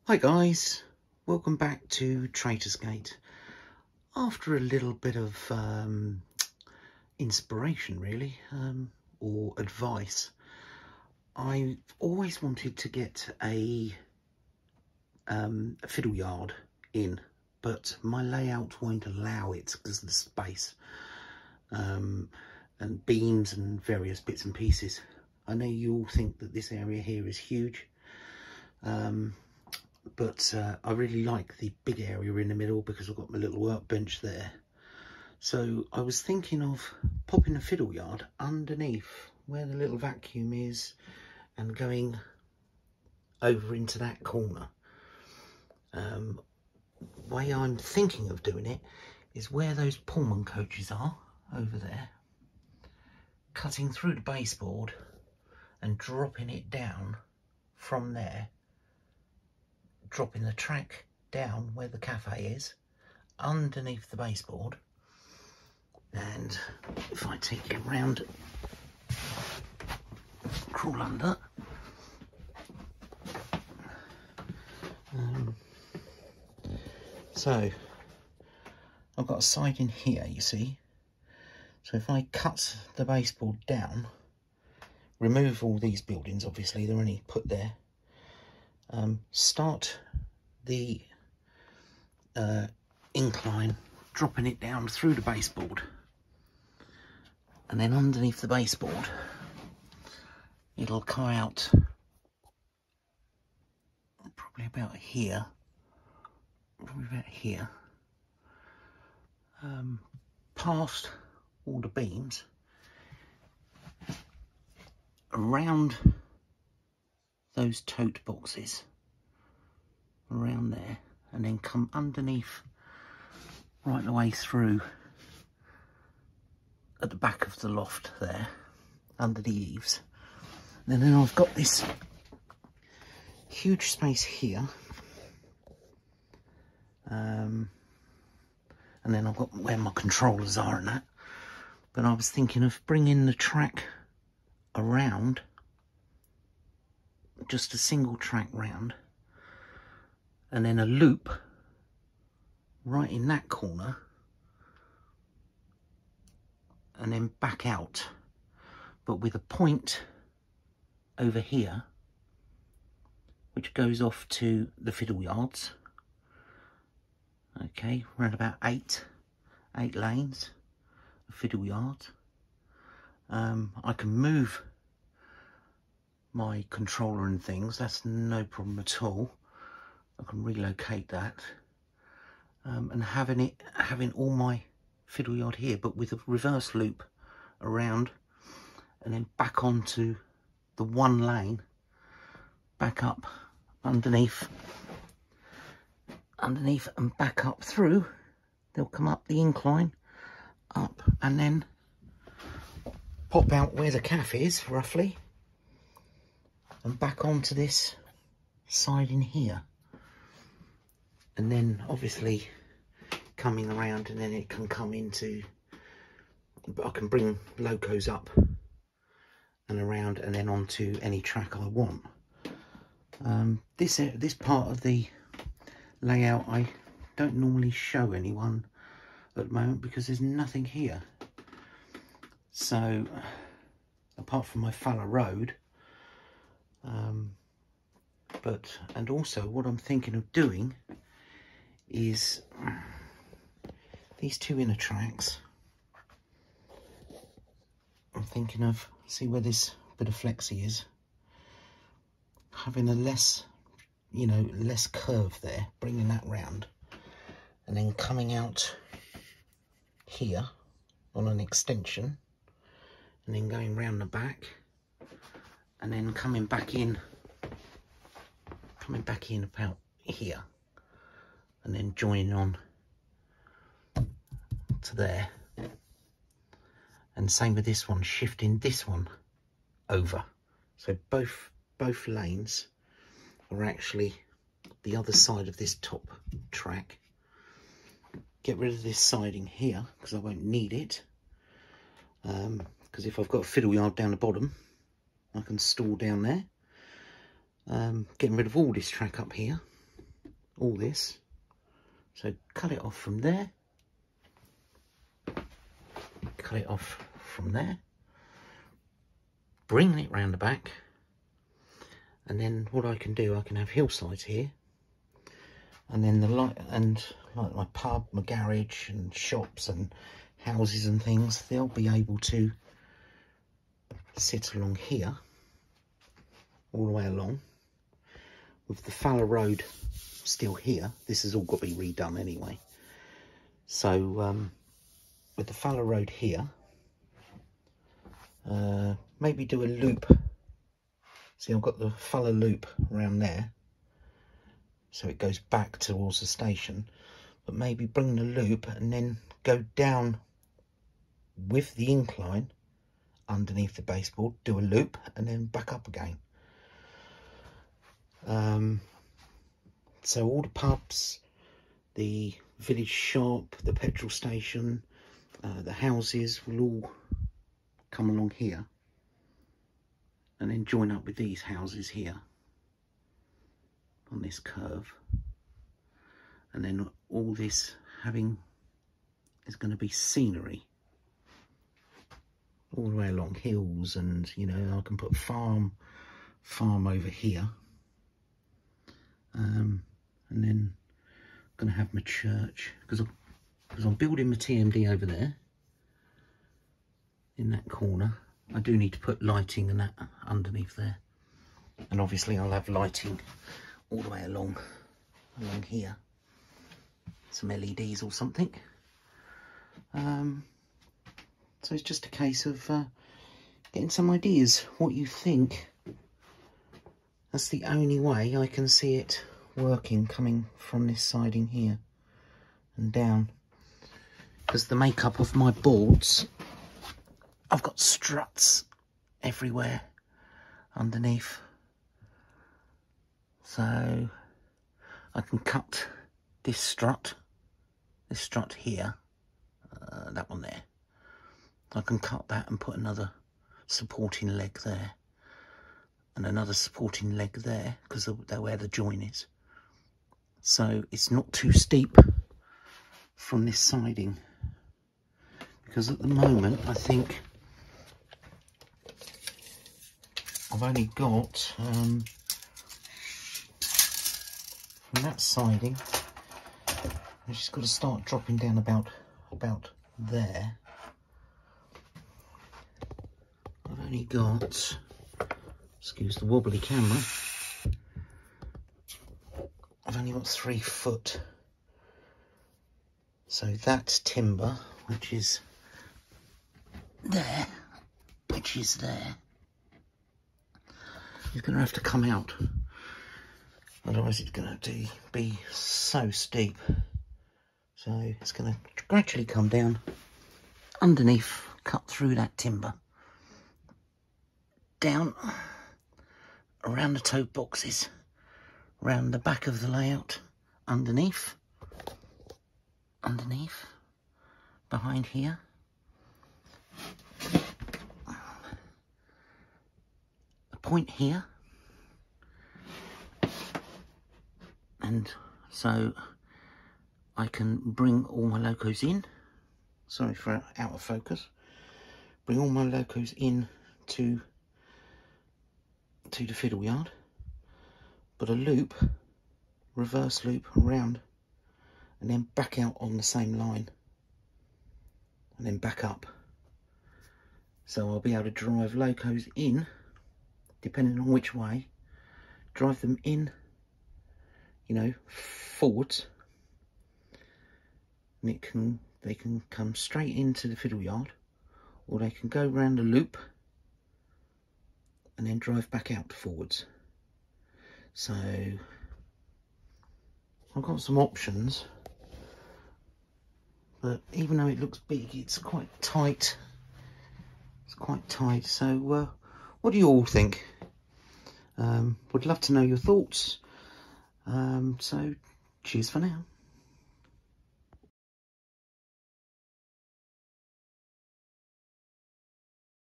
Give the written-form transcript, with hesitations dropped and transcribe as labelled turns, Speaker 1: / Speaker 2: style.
Speaker 1: Hi guys, welcome back to Traitors Gate. After a little bit of inspiration really, or advice, I've always wanted to get a fiddle yard in, but my layout won't allow it because of the space and beams and various bits and pieces. I know you all think that this area here is huge, but I really like the big area in the middle because I've got my little workbench there. So I was thinking of popping a fiddle yard underneath where the little vacuum is and going over into that corner. Way I'm thinking of doing it is where those Pullman coaches are, over there, cutting through the baseboard and dropping it down from there, dropping the track down where the cafe is, underneath the baseboard. And if I take it around, crawl under, so I've got a side in here, you see. So if I cut the baseboard down, remove all these buildings, obviously they're only put there, start the incline, dropping it down through the baseboard, and then underneath the baseboard it'll come out probably about here, past all the beams, around those tote boxes, around there, and then come underneath right the way through at the back of the loft there, under the eaves. And then I've got this huge space here, and then I've got where my controllers are and that. But I was thinking of bringing the track around, just a single track round, and then a loop right in that corner, and then back out, but with a point over here which goes off to the fiddle yards. Okay, around about eight lanes of fiddle yards. I can move my controller and things, that's no problem at all. I can relocate that, and having all my fiddle yard here, but with a reverse loop around and then back onto the one lane, back up underneath and back up through. They'll come up the incline, up, and then pop out where the cafe is roughly, and back onto this side in here, and then obviously coming around, and then it can come into, but I can bring locos up and around and then onto any track I want. This part of the layout I don't normally show anyone at the moment because there's nothing here. So apart from my Falla Road, and also what I'm thinking of doing is these two inner tracks. I'm thinking of, see where this bit of flexi is, having a less curve there, bringing that round, and then coming out here on an extension, and then going round the back, and then coming back in about here, and then joining on to there. And same with this one, shifting this one over. So both lanes are actually the other side of this top track. Get rid of this siding here because I won't need it. Because if I've got a fiddle yard down the bottom, I can stall down there. Getting rid of all this track up here, all this. So cut it off from there, cut it off from there, bring it round the back, and then what I can do, I can have hillsides here, and then the light, and like my pub, my garage and shops and houses and things, they'll be able to sit along here, all the way along, with the Fiddle road still here. This has all got to be redone anyway. So with the Fiddle road here, maybe do a loop. See, I've got the Fiddle loop around there, so it goes back towards the station, but maybe bring the loop and then go down with the incline underneath the baseboard, do a loop and then back up again. So all the pubs, the village shop, the petrol station, the houses will all come along here and then join up with these houses here on this curve, and then all this is going to be scenery all the way along hills, and you know, I can put farm over here, and then I'm going to have my church, because I'm building my TMD over there in that corner. I do need to put lighting and that underneath there, and obviously I'll have lighting all the way along here, some LEDs or something. So it's just a case of getting some ideas what you think. That's the only way I can see it working, coming from this siding here and down, because the makeup of my boards, I've got struts everywhere underneath, so I can cut this strut here, that one there. I can cut that and put another supporting leg there and another supporting leg there, because they're where the join is. So it's not too steep from this siding, because at the moment I think I've only got from that siding, I've just got to start dropping down about there. I've only got, excuse the wobbly camera, I've only got 3 foot. So that timber, which is there, is going to have to come out. Otherwise it's going to be so steep. So it's going to gradually come down underneath, cut through that timber, down around the toe boxes, around the back of the layout, underneath, behind here, a point here, and so I can bring all my locos in. Sorry for out of focus. Bring all my locos in to the fiddle yard, but a loop, reverse loop around, and then back out on the same line, and then back up. So I'll be able to drive locos in, depending on which way, drive them in, you know, forwards, and they can come straight into the fiddle yard, or they can go round the loop and then drive back out forwards. So I've got some options, but even though it looks big, it's quite tight. It's quite tight. So what do you all think? Would love to know your thoughts. So cheers for now.